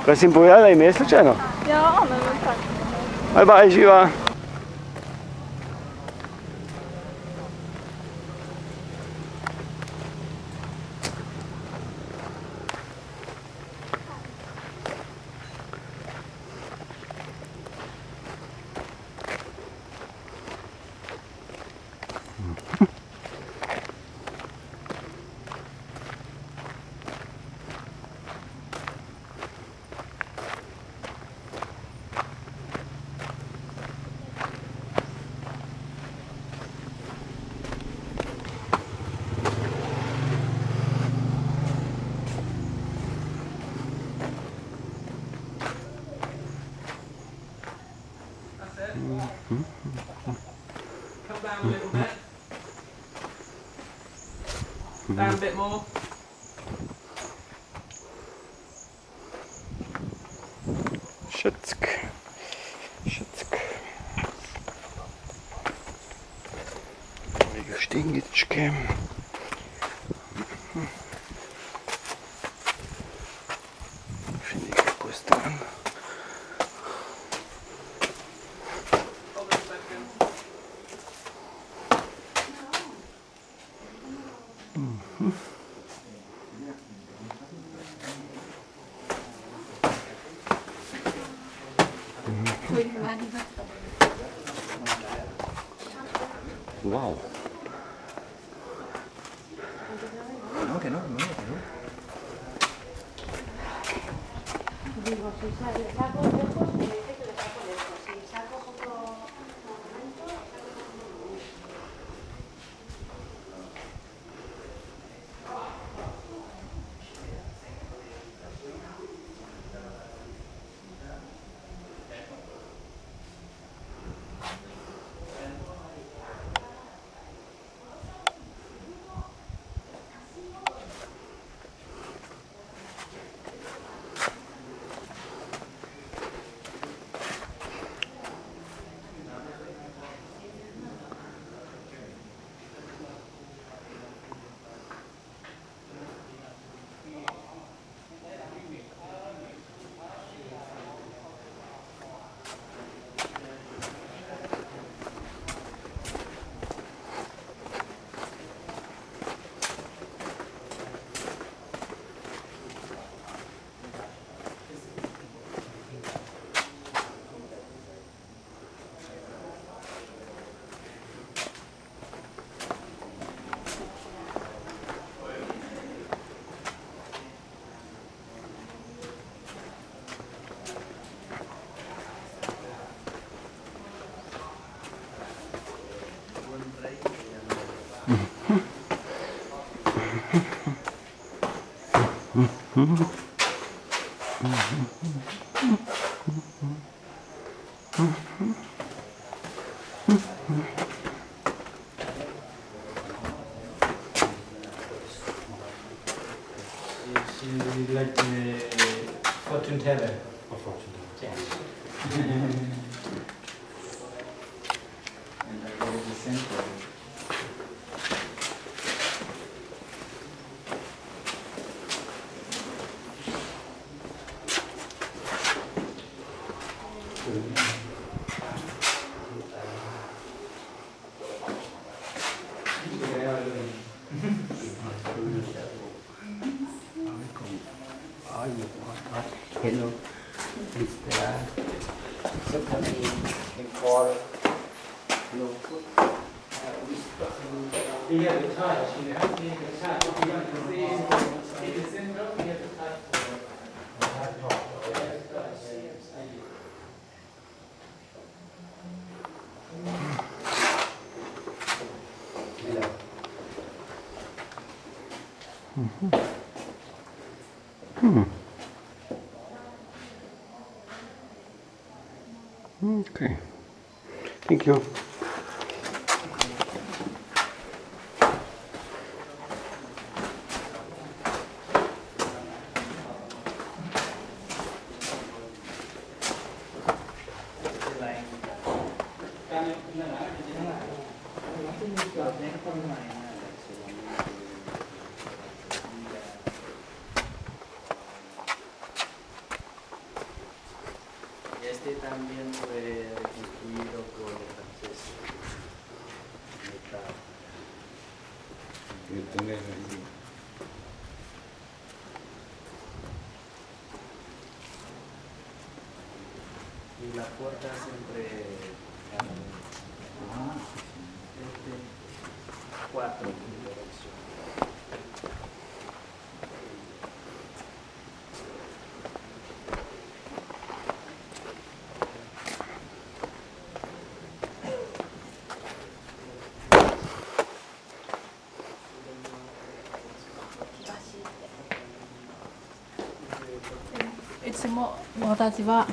Resti in Puglia lei messo c'è no? Ja, men tack. Bye bye Shiva. Come down a little bit. Down a bit more. Shitsk. Shitsk. Štingičke. Še nekaj po stran. Hold on a second. Wow. No, que no, no, que no. Digo, si saco lejos, me dice que le saco lejos. Si saco poco momento, She like fortune teller. A fortune. Yes. And I go to the center. Hello, Mr. Something in call. No food. Yeah, the touch. You have to make a touch. If you want to see in the center, you have to touch. Okay. Thank you. Este también fue reconstruido por los franceses. Metal. Y la puerta siempre cuatro en dirección.いつも私は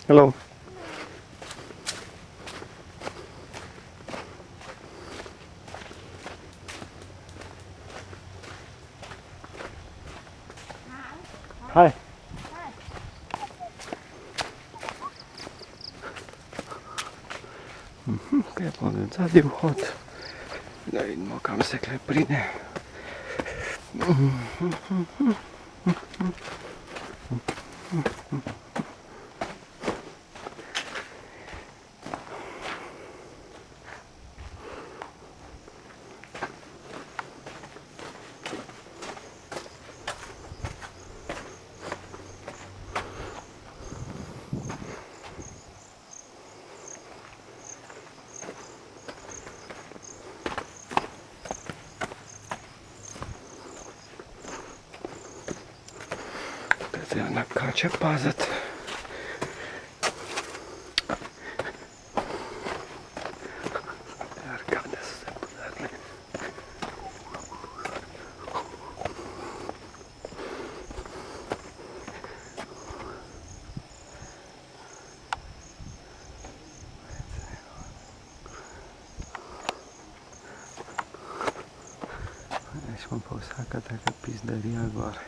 Hello. Hi. Keď budem zadi vhod, da vidimo kam se kle pride. Ana kače pazat. Arkade su se podarili. Nećemo posaka taka pizdarija gore.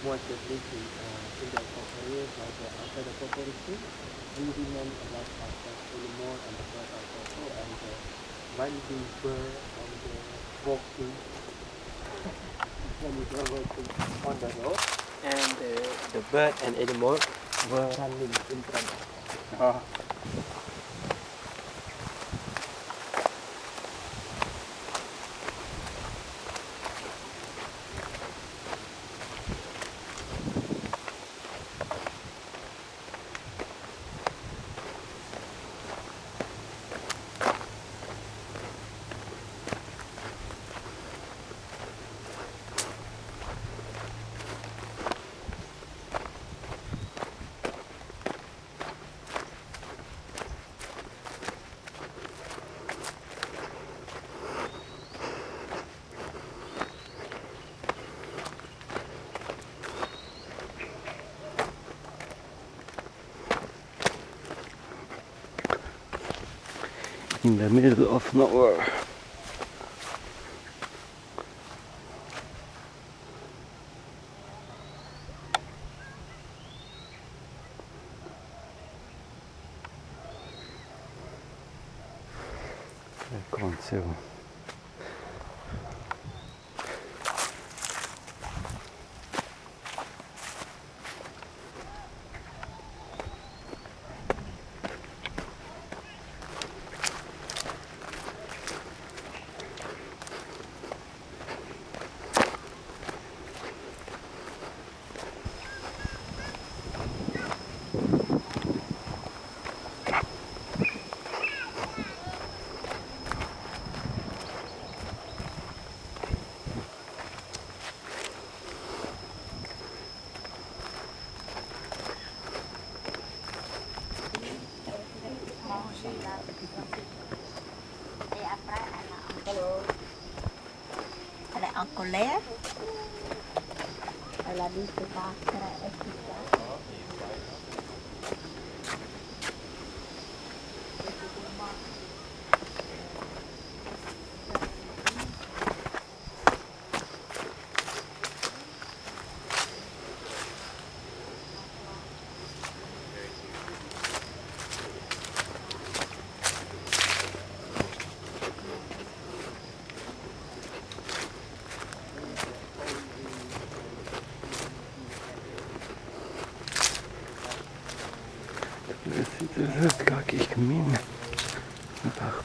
more specifically in the areas like outside the Coco district, we demand a lot of animal and the bird of Coco and finding bird and walking when we were working on the road and the bird and animal were running in front of us. In the middle of nowhere. Conseil. En colère. Elle a dit que c'est pas très efficace. Каких мин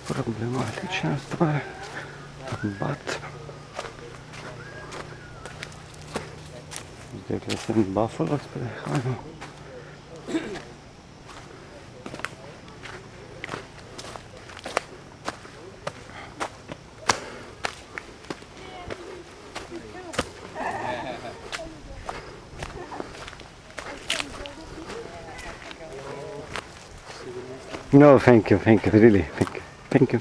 проблематична стvar, but здесь съм buffalo спрехано. No, thank you, really, thank you.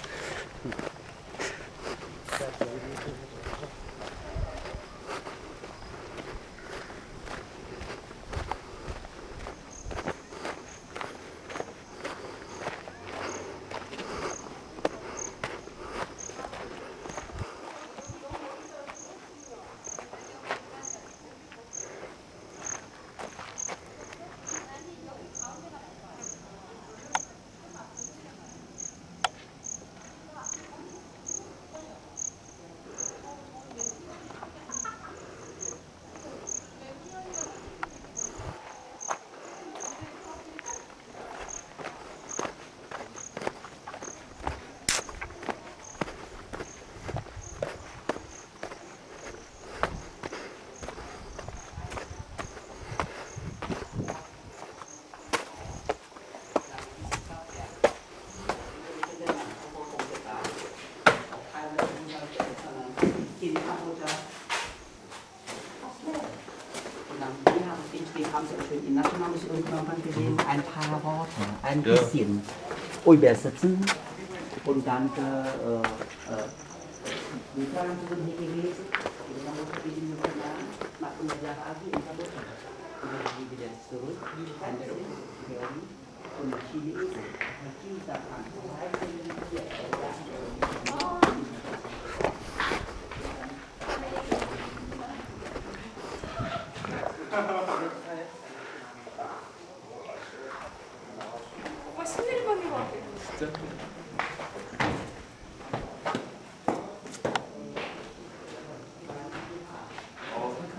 In nationales Irgendwann gesehen, ein paar Worte, ein bisschen übersetzen und dann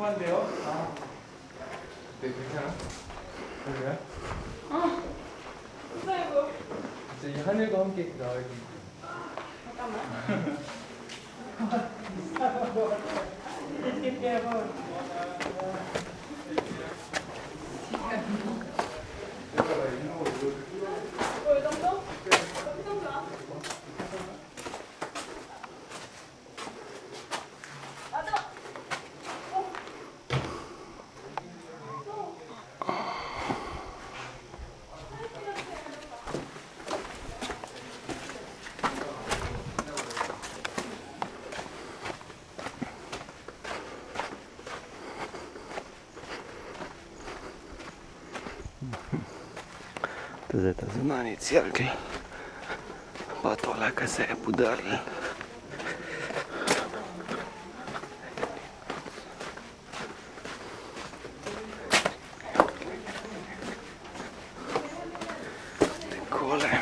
위험한데요? 아. 네, 괜찮아? 그래요? 아, 무서워. 진짜 이 하늘과 함께 나와야지. 잠깐만. Tazeta zona inițial că patul ăla că se ia pudarele. Cole.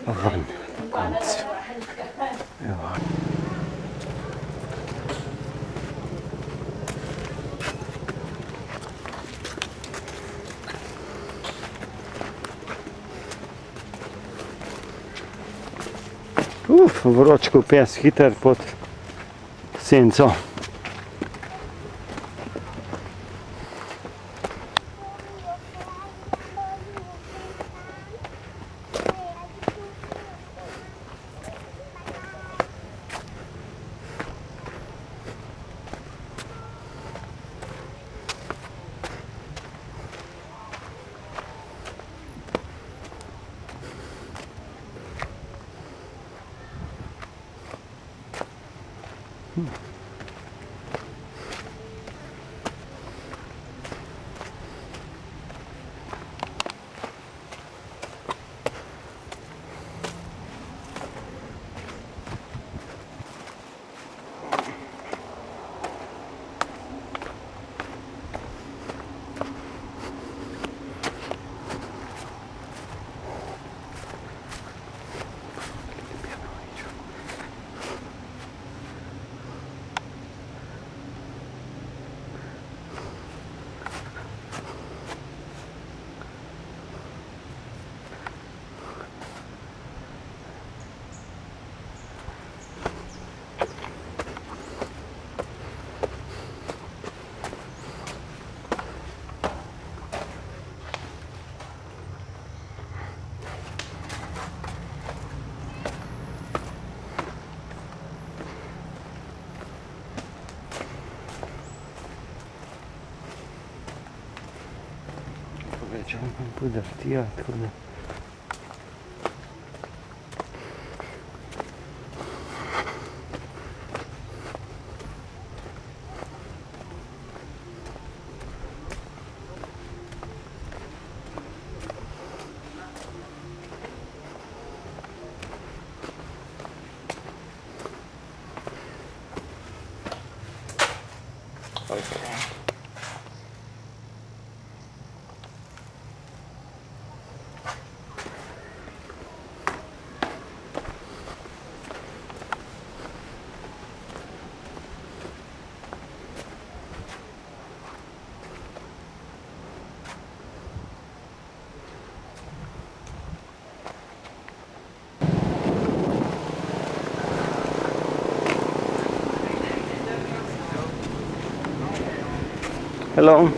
Avan. Conți. Avan. Vročko pes hiter pod senco. Powiedziałbym pójdę w teatr. Hello.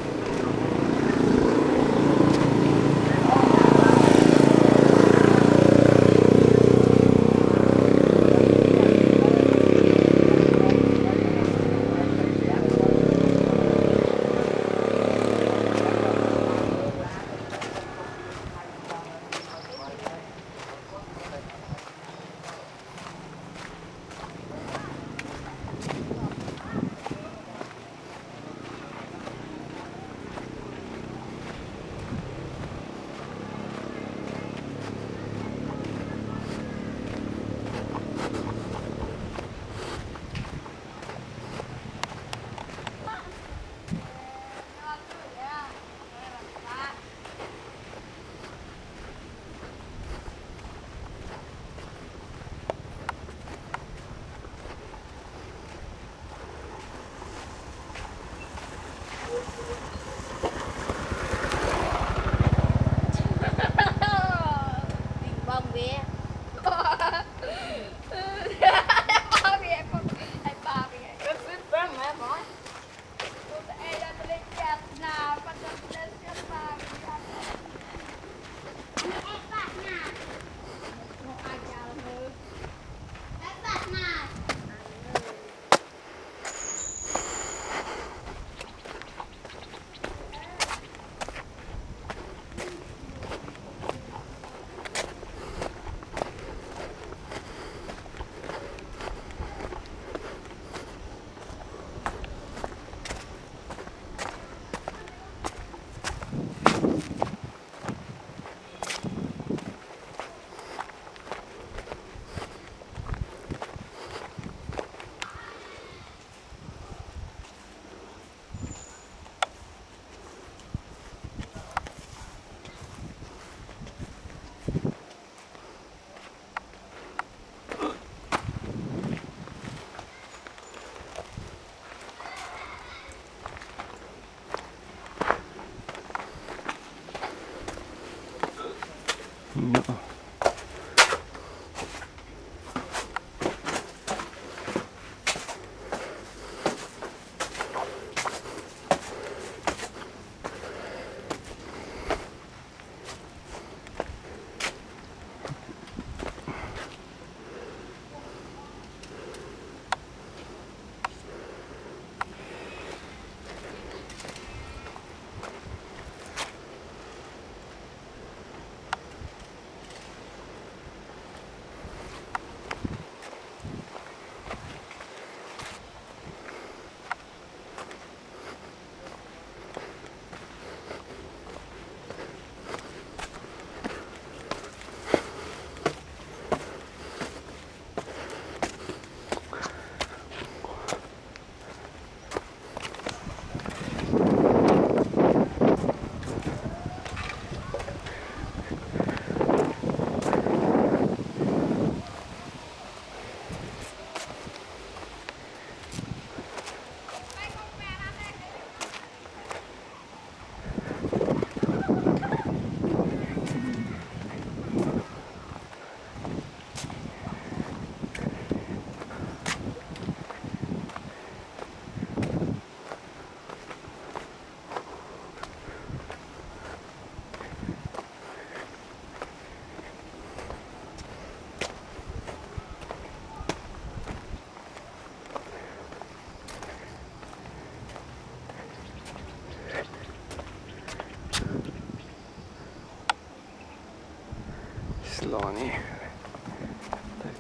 Loni.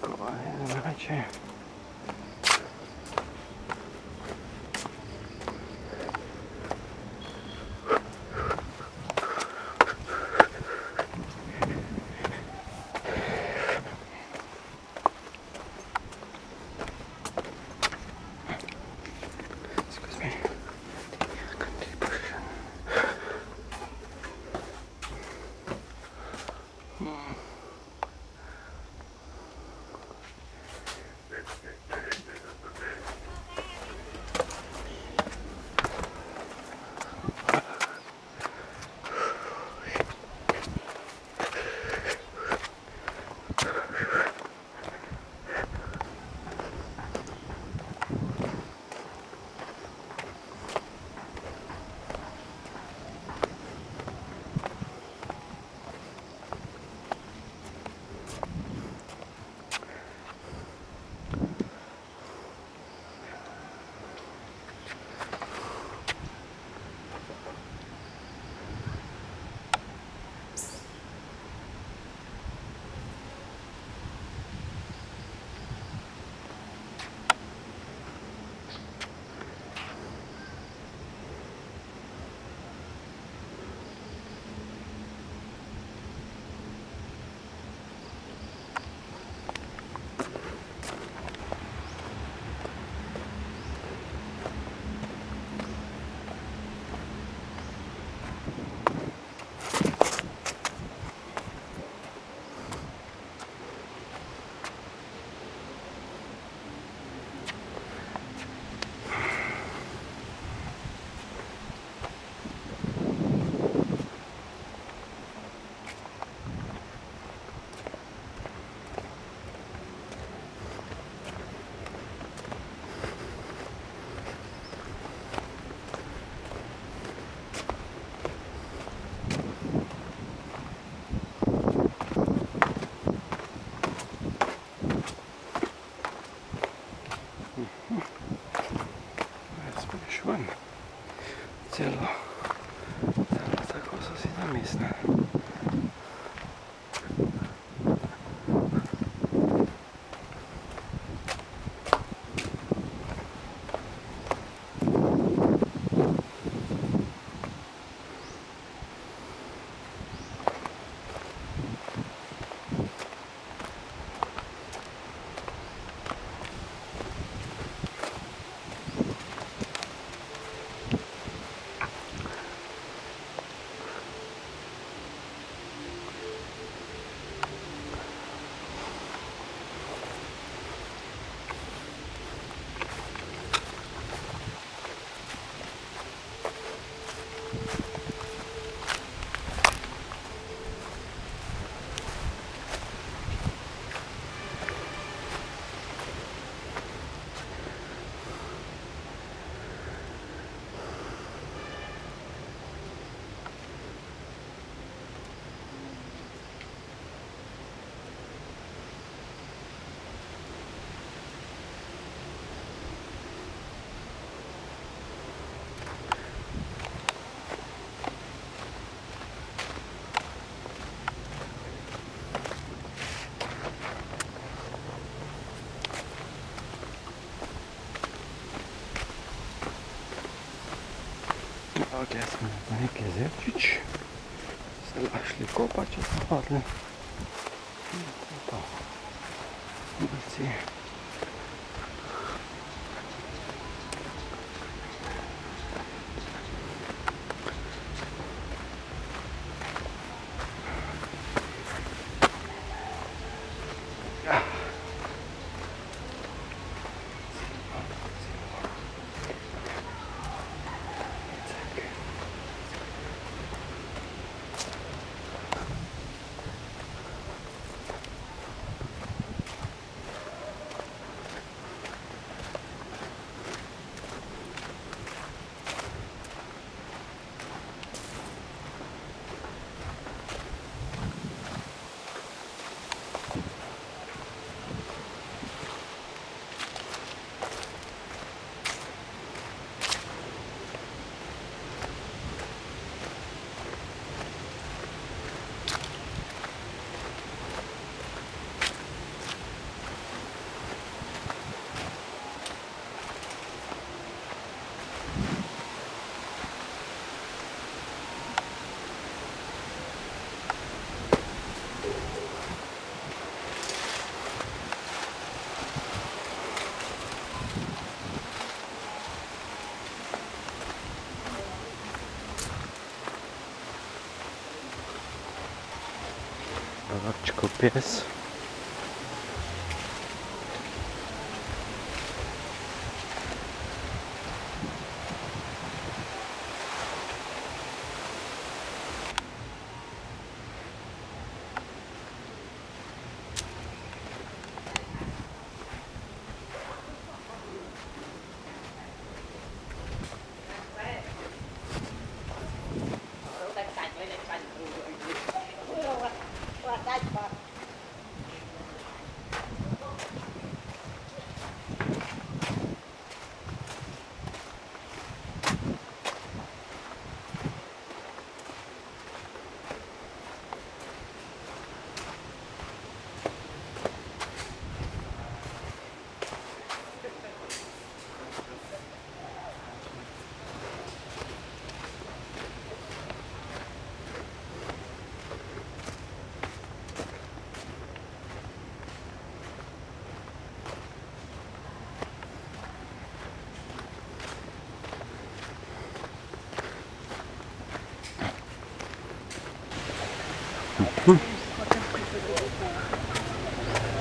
Tako, inače. Excuse me. Contribution. Szłam. Celo ta cosa si namysna. Ok, smo na neki zepčič. Se lašli kopa, če so hodili. To. Malci. Miško pes.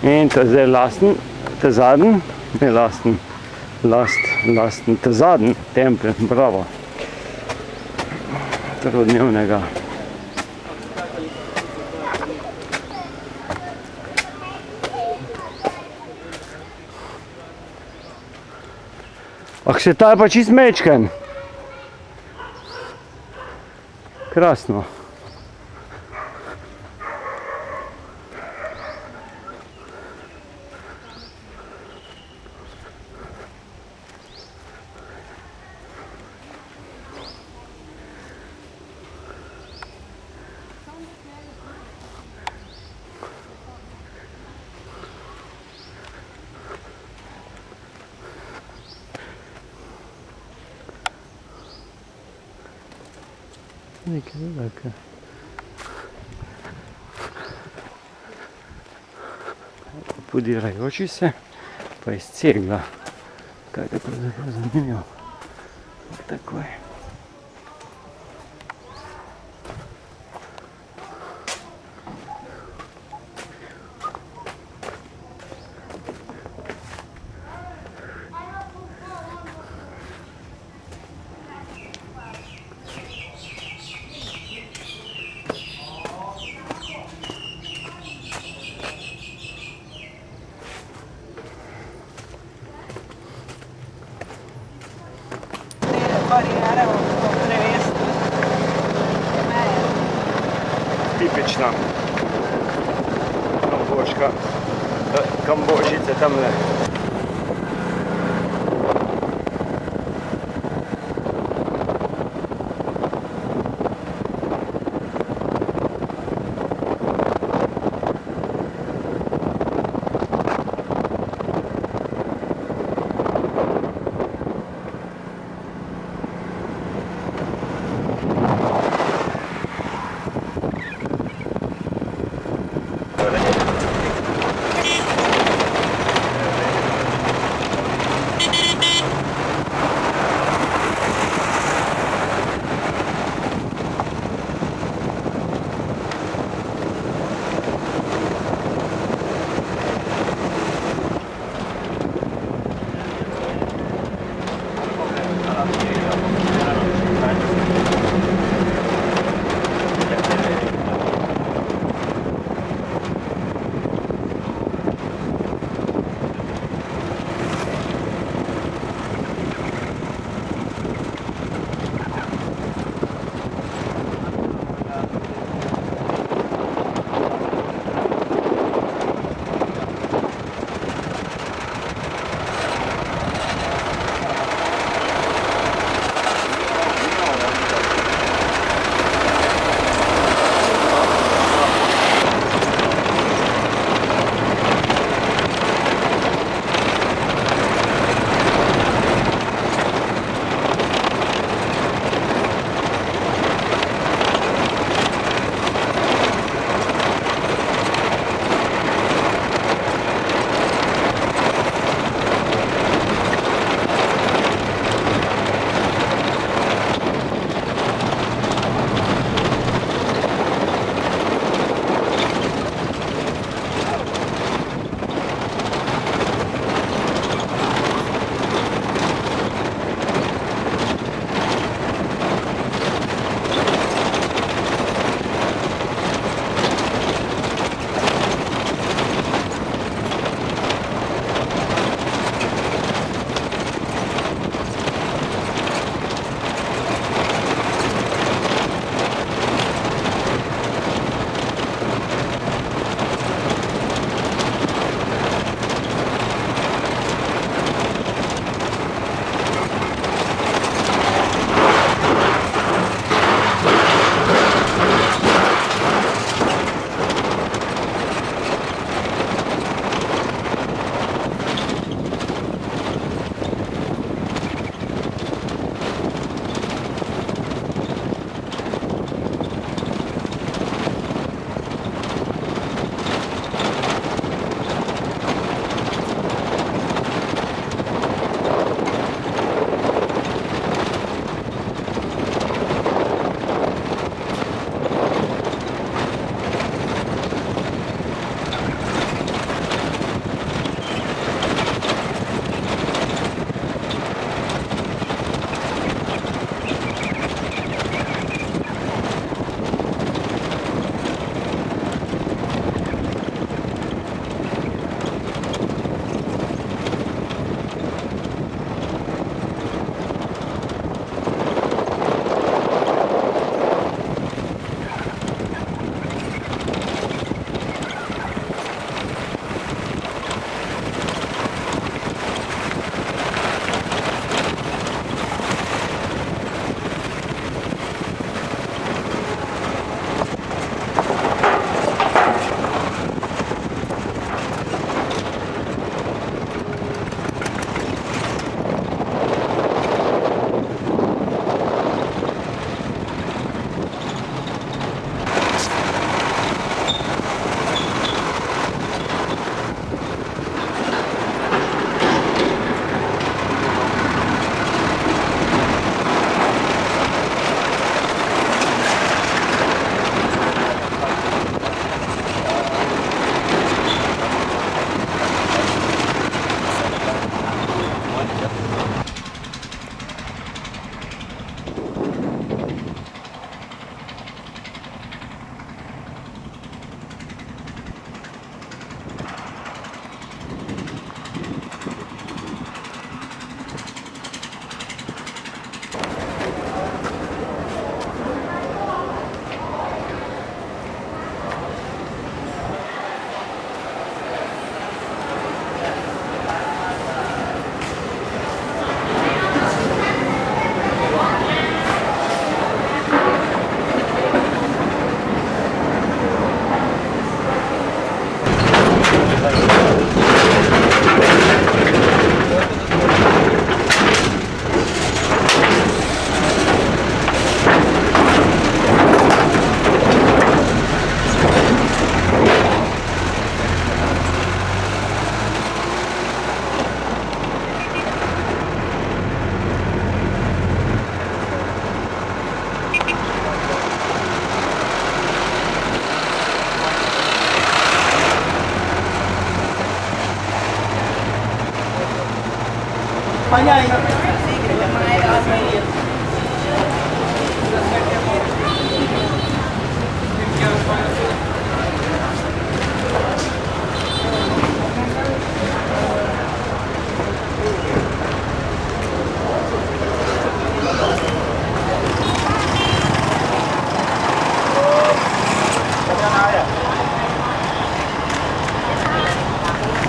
In zdaj lasten, ta zadnji tempelj, bravo, trodnevnega. Ah, se ta je pa čist mečken. Krasno. Nekaj velike. Podirajoči se, pa iz cegla. Kaj je tako zanimivo? Tako je. Tipična Kambožica tamle.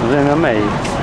我在那美。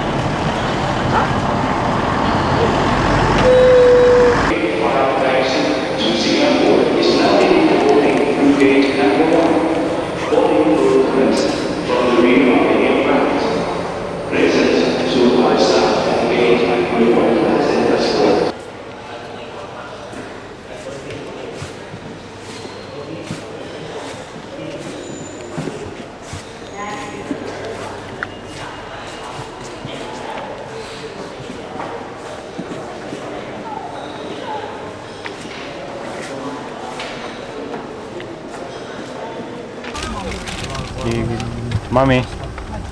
Mommy,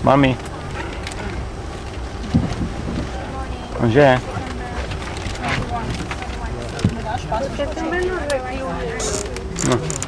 mommy. Onde é? Não.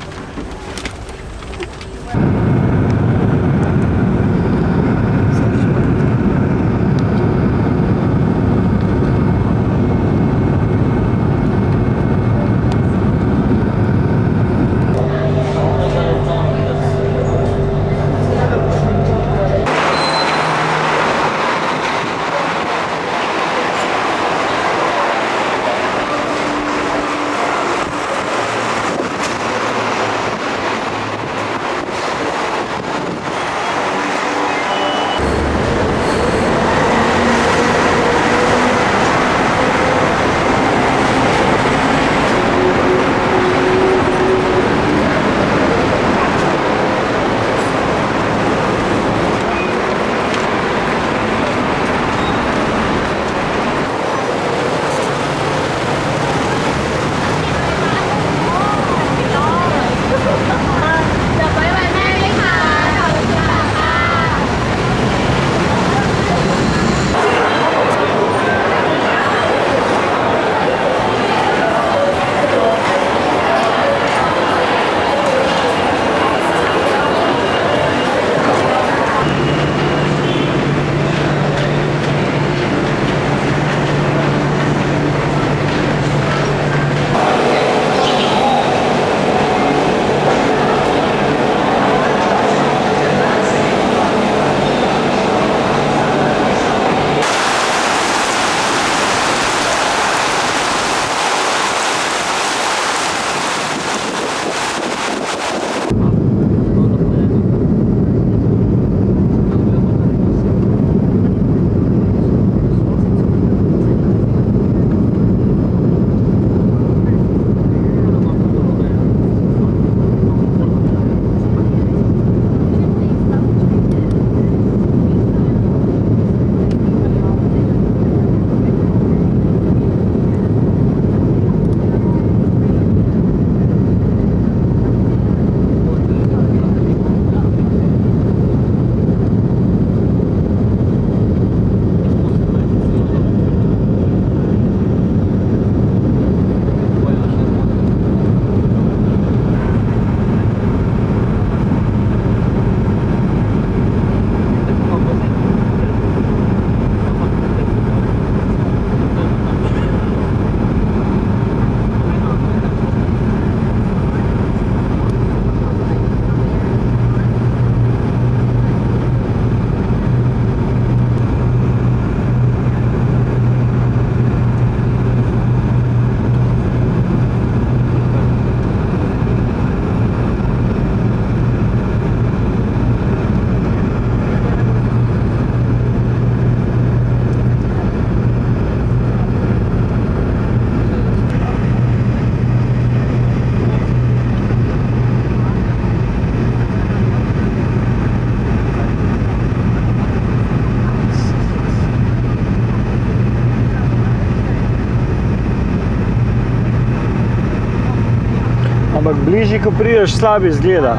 Ampak bližje, ko prideš, slabo izgleda.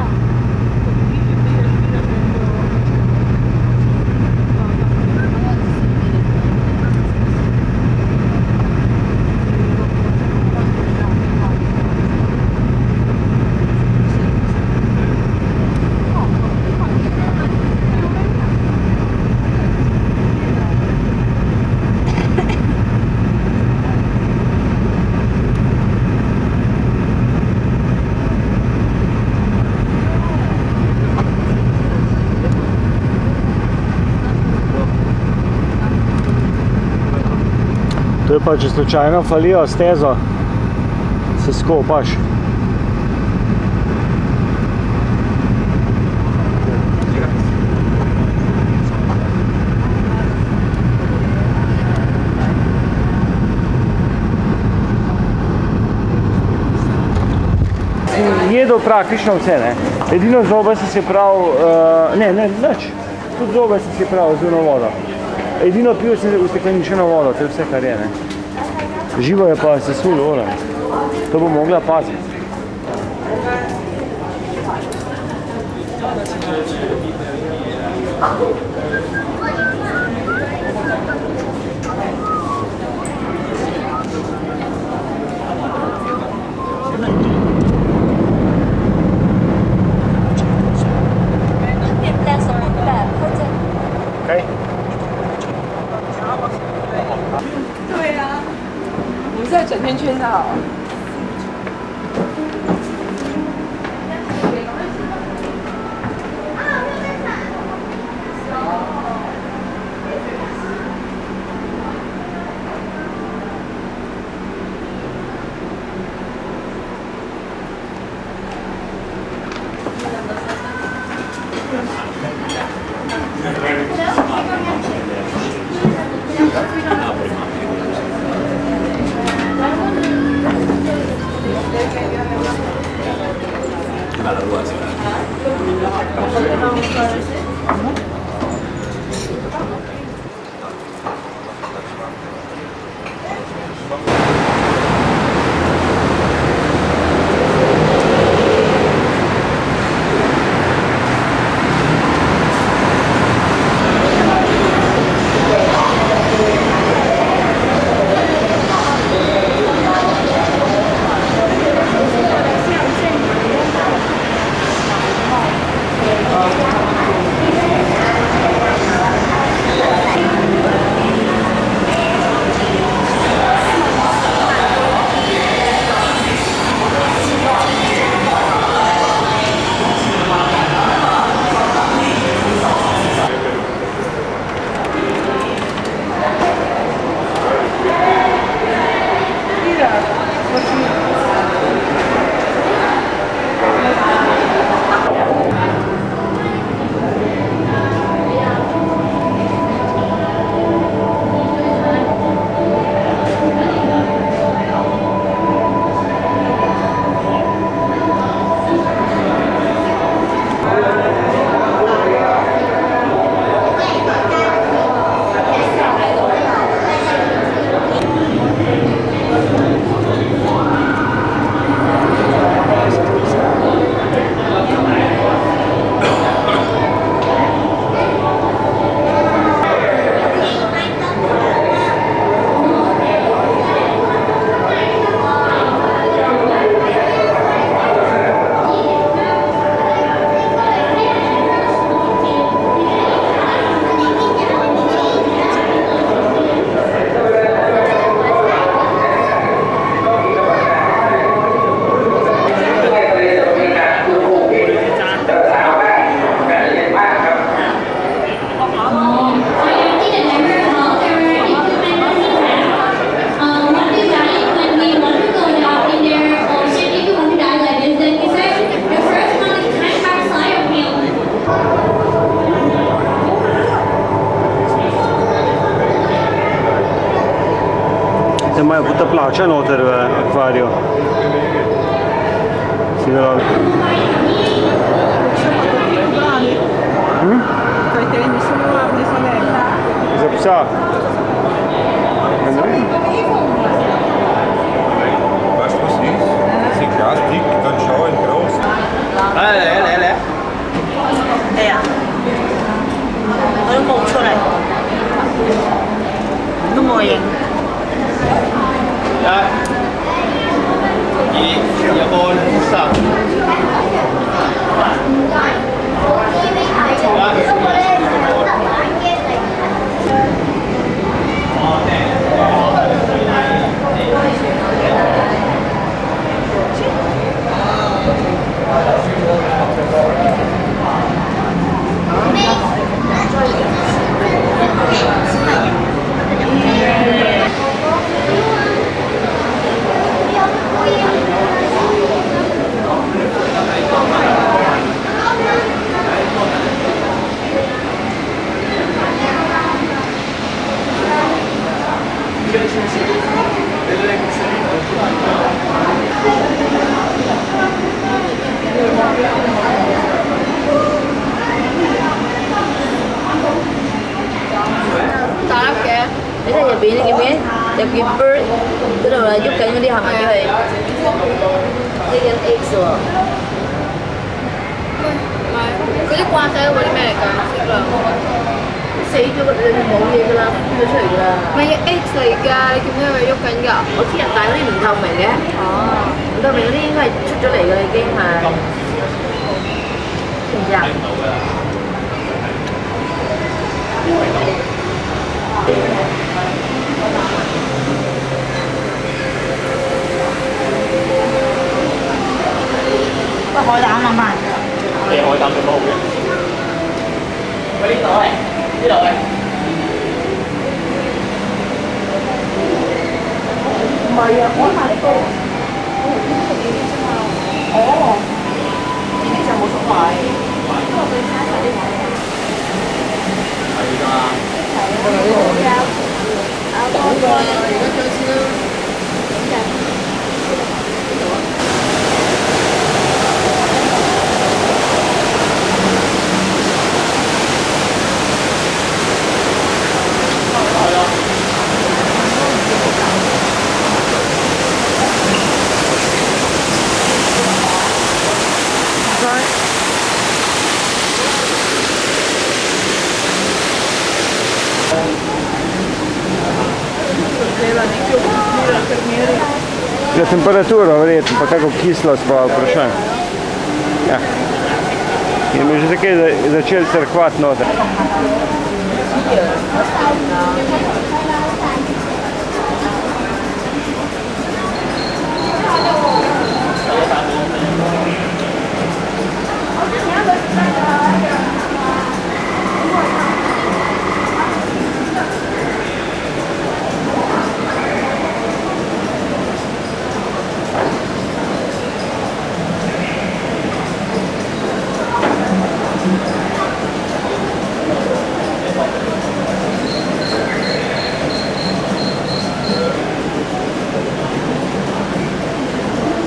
pa če slučajno falijo stezo, se skopaš. Jedel praktično vse, ne. Edino zobe sem si prav, nič. Tudi zobe sem si prav z vodo. Edino pil sem ustekleničeno vodo, to je vse, kar je, ne. Živo je pa sesulo, ora. To bo mogla paziti. Kaj? 对啊，你在整天圈他哦。Se imajo potapljača noter v akvariju. Si delal? Za psa? Ne vem. Weißt du, was ist? Das ist Glas dick, dann schau in groß. đây à nó một chỗ này nó ngồi vậy Dạ. 有叫 bird 嗰度啦，喐緊嗰啲係咪叫係呢緊 eggs 喎？唔係嗰啲掛晒嗰啲咩嚟㗎？識啦，死咗個你冇嘢㗎啦，搬咗出嚟㗎啦。唔係 eggs 嚟㗎，你見唔見佢喐緊㗎？我知啊，但係嗰啲唔透明嘅。哦，唔透明嗰啲應該係出咗嚟㗎，已經係。知唔知啊？喂，海膽啊嘛，你海膽做乜好嘅？喂，呢度係呢度係。唔係啊，我買呢個，哦，呢啲就冇熟賣，不過佢睇下啲位。係㗎。Za temperaturo verjetno, pa kako kislost pa vprašanje. Ja. In mi že takaj začeli crkvati noter.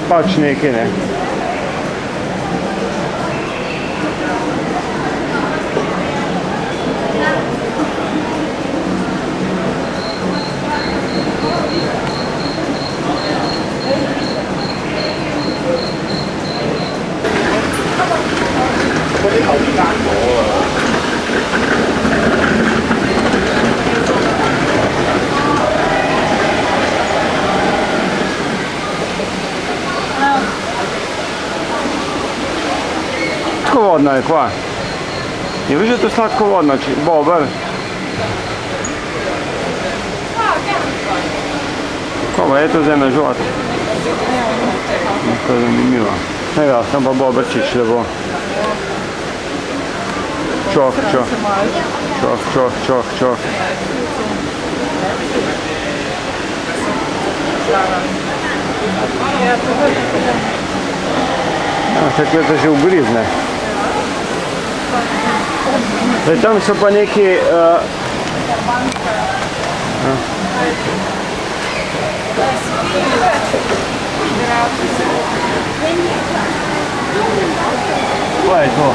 Pač nekaj, ne. Slatkovodno je kva. Je veš, da je to slatkovodno, bober? Ko pa je to zdaj na žot? To je zanimivo. Evo, tam pa boberčič lepo. Čoh, čoh. Čoh, čoh, čoh, čoh. Tako je to že ugrizne. Zdaj, tam so pa neki... Kaj je to?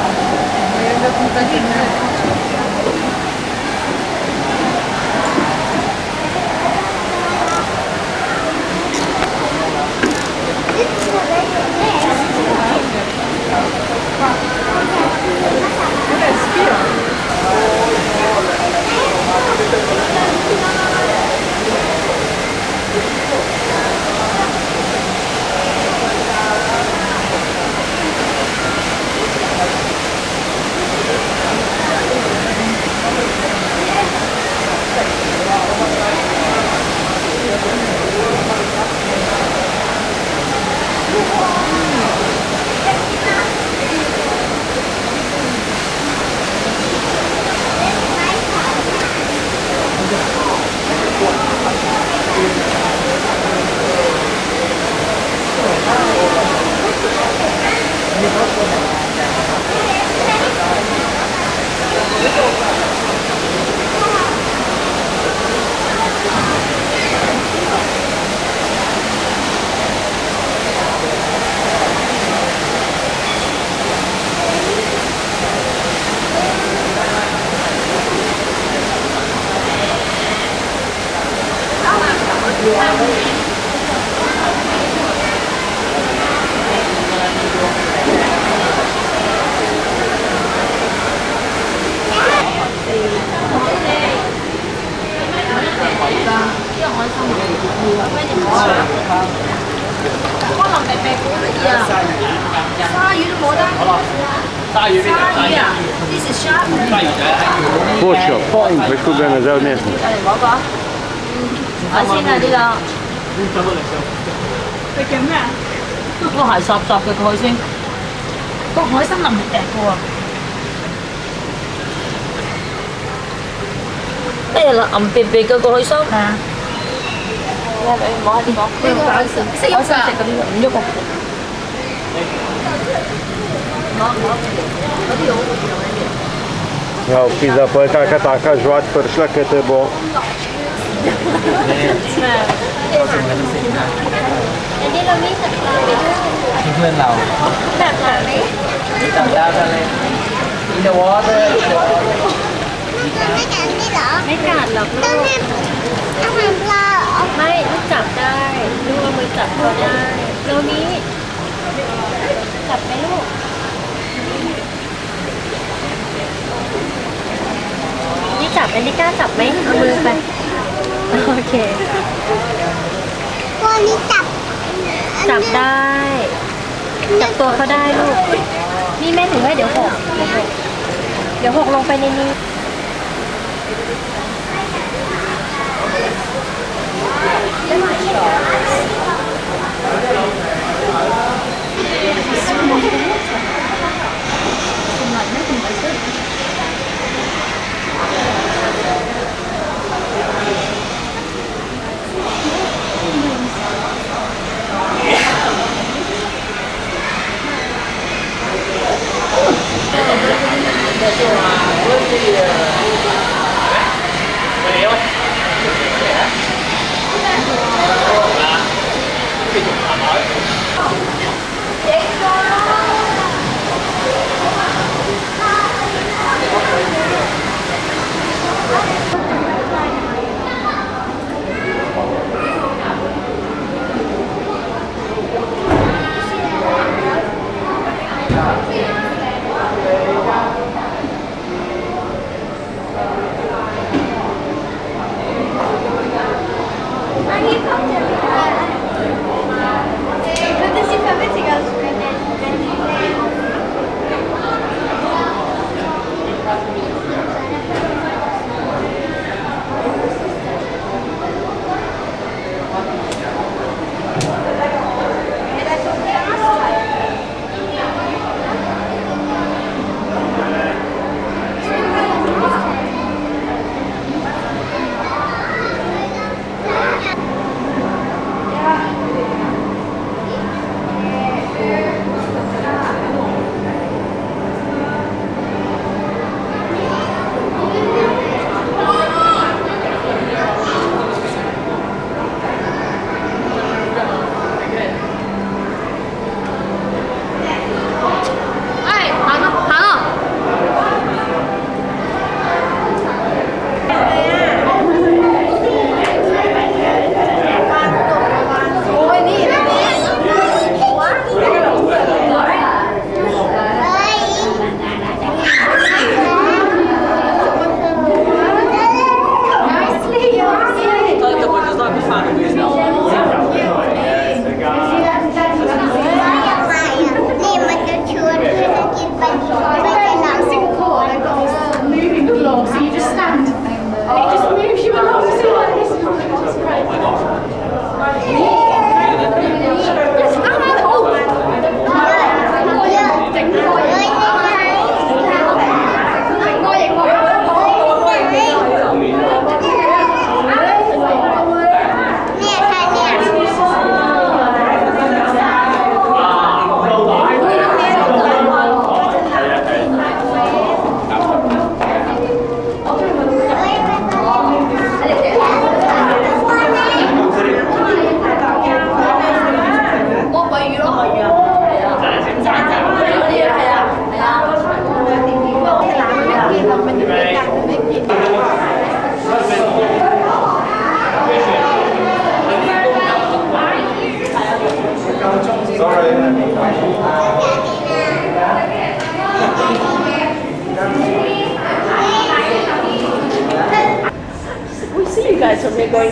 鲨鱼都冇得。鲨鱼边的鲨鱼啊，this is shark。鲨鱼的。 Počeo, point, već tu ga nazad mjesto. 嗰個，海鮮啊呢個。你叫咩啊？嗰個係霎嘅海鮮，個海參林嚟嘅喎。咩啦？銀別別嘅個海參。係啊。你摸下啲講。呢個海參識喐㗎。食嗰啲唔喐㗎。Ja, pizza, pa je taka žvat pršla, kaj te bo. อันนี้เราไม่จับปลาไปด้วย เพื่อนเรา จับปลาไหม จับดาวทะเล in the water ไม่กัดหรอกลูกไม่ลูกจับได้ลูกเอามือจับเขาได้โรมิจับไหมลูกนี่จับอันนี้กล้าจับไหมเอามือไปโอเคจับได้จับตัวเขาได้ลูกนี่แม่ถือให้เดี๋ยวหกลงไปในนี้ We see you guys when we're going.